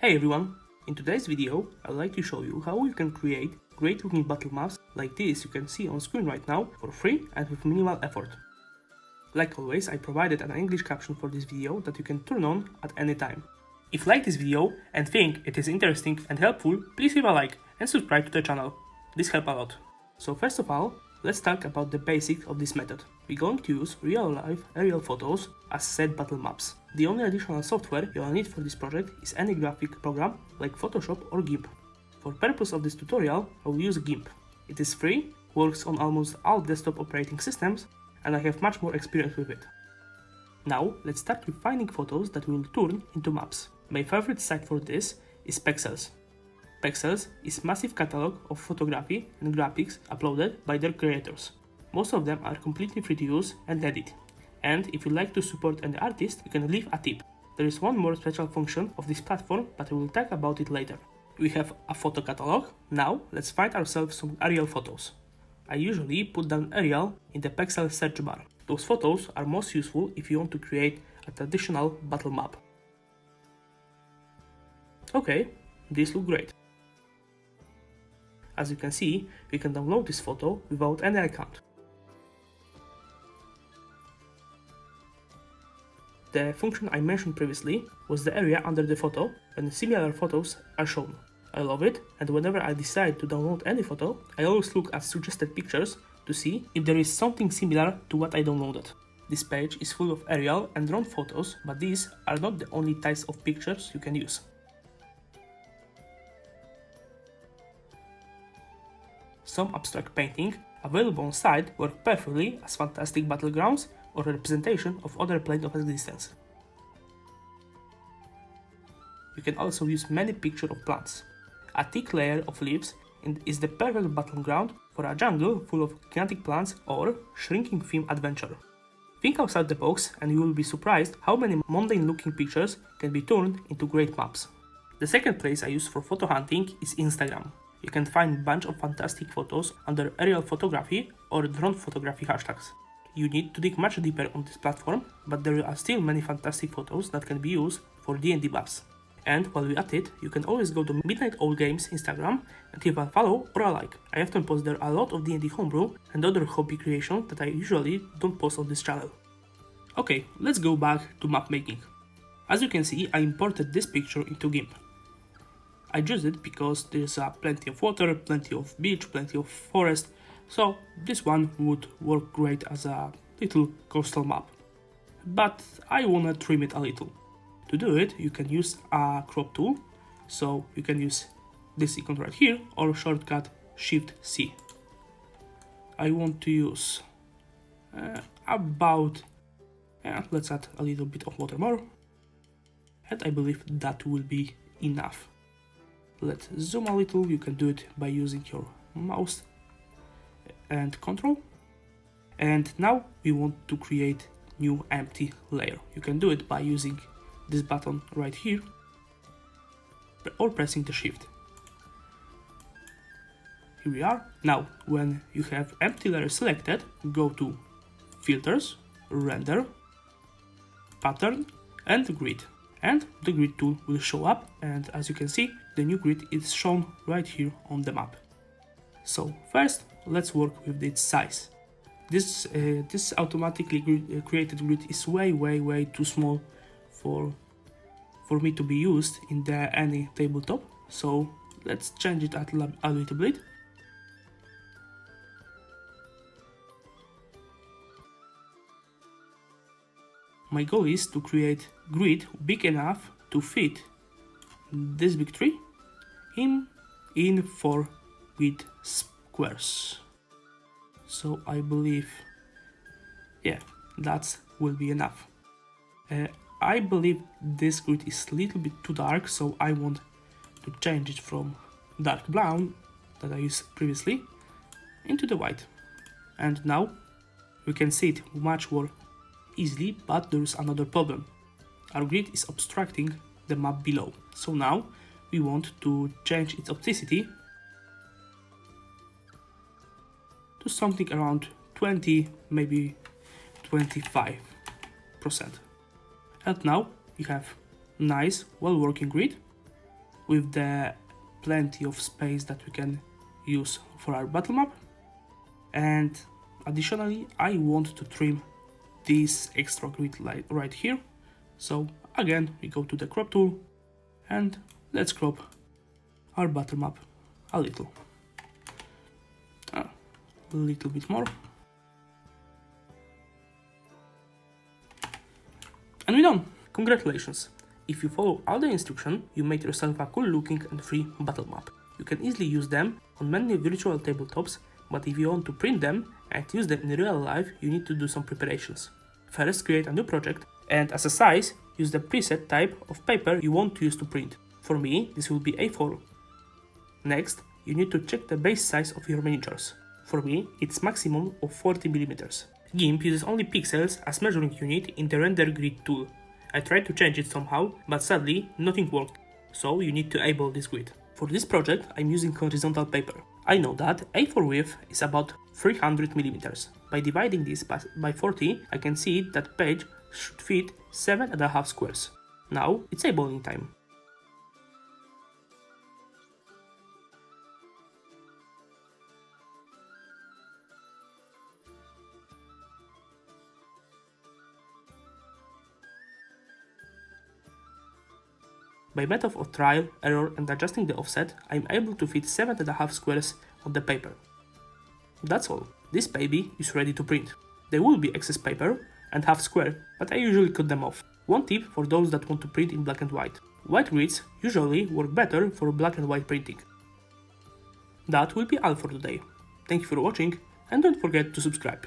Hey everyone! In today's video, I'd like to show you how you can create great looking battle maps like this you can see on screen right now for free and with minimal effort. Like always, I provided an English caption for this video that you can turn on at any time. If you like this video and think it is interesting and helpful, please leave a like and subscribe to the channel. This helps a lot. So first of all, let's talk about the basics of this method. We're going to use real-life aerial photos as set battle maps. The only additional software you'll need for this project is any graphic program like Photoshop or GIMP. For purpose of this tutorial, I will use GIMP. It is free, works on almost all desktop operating systems, and I have much more experience with it. Now, let's start with finding photos that will turn into maps. My favorite site for this is Pexels. Pexels is a massive catalog of photography and graphics uploaded by their creators. Most of them are completely free to use and edit. And if you like to support an artist, you can leave a tip. There is one more special function of this platform, but I will talk about it later. We have a photo catalog. Now let's find ourselves some aerial photos. I usually put down aerial in the Pexel search bar. Those photos are most useful if you want to create a traditional battle map. Okay, these look great. As you can see, we can download this photo without any account. The function I mentioned previously was the area under the photo when similar photos are shown. I love it, and whenever I decide to download any photo, I always look at suggested pictures to see if there is something similar to what I downloaded. This page is full of aerial and drone photos, but these are not the only types of pictures you can use. Some abstract painting available on site work perfectly as fantastic battlegrounds or representation of other planes of existence. You can also use many pictures of plants. A thick layer of leaves is the perfect battleground for a jungle full of kinetic plants or shrinking theme adventure. Think outside the box and you will be surprised how many mundane looking pictures can be turned into great maps. The second place I use for photo hunting is Instagram. You can find a bunch of fantastic photos under aerial photography or drone photography hashtags. You need to dig much deeper on this platform, but there are still many fantastic photos that can be used for D&D maps. And while we're at it, you can always go to MidnightOwlGames Instagram and give a follow or a like. I often post there a lot of D&D homebrew and other hobby creation that I usually don't post on this channel. Okay, let's go back to map making. As you can see, I imported this picture into GIMP. I chose it because there's plenty of water, plenty of beach, plenty of forest, so this one would work great as a little coastal map. But I wanna trim it a little. To do it, you can use a crop tool, so you can use this icon right here or shortcut Shift-C. I want to use let's add a little bit of water more, and I believe that will be enough. Let's zoom a little. You can do it by using your mouse and control. And now we want to create new empty layer. You can do it by using this button right here or pressing the shift. Here we are. Now when you have empty layer selected, go to filters, render, pattern and grid. And the grid tool will show up, and as you can see, the new grid is shown right here on the map. So first, let's work with its size. This automatically created grid is way too small for me to be used in any tabletop. So let's change it a little bit. My goal is to create grid big enough to fit this big tree in 4 grid squares. So I believe, yeah, that will be enough. I believe this grid is a little bit too dark, so I want to change it from dark brown that I used previously into the white. And now we can see it much more easily, but there is another problem. Our grid is obstructing the map below. So now we want to change its opacity to something around 20, maybe 25%. And now you have nice, well-working grid with the plenty of space that we can use for our battle map. And additionally, I want to trim this extra grid right here. So again, we go to the crop tool and let's crop our battle map a little bit more. And we're done! Congratulations! If you follow all the instructions, you made yourself a cool looking and free battle map. You can easily use them on many virtual tabletops, but if you want to print them and use them in real life, you need to do some preparations. First, create a new project, and as a size, use the preset type of paper you want to use to print. For me, this will be A4. Next, you need to check the base size of your miniatures. For me, it's maximum of 40 mm. GIMP uses only pixels as measuring unit in the render grid tool. I tried to change it somehow, but sadly nothing worked, so you need to enable this grid. For this project I'm using horizontal paper. I know that A4 width is about 300 mm. By dividing this by 40, I can see that page should fit 7.5 squares. Now it's enabling time. By method of trial, error and adjusting the offset, I'm able to fit 7.5 squares on the paper. That's all. This baby is ready to print. There will be excess paper and half square, but I usually cut them off. One tip for those that want to print in black and white. White grids usually work better for black and white printing. That will be all for today. Thank you for watching and don't forget to subscribe.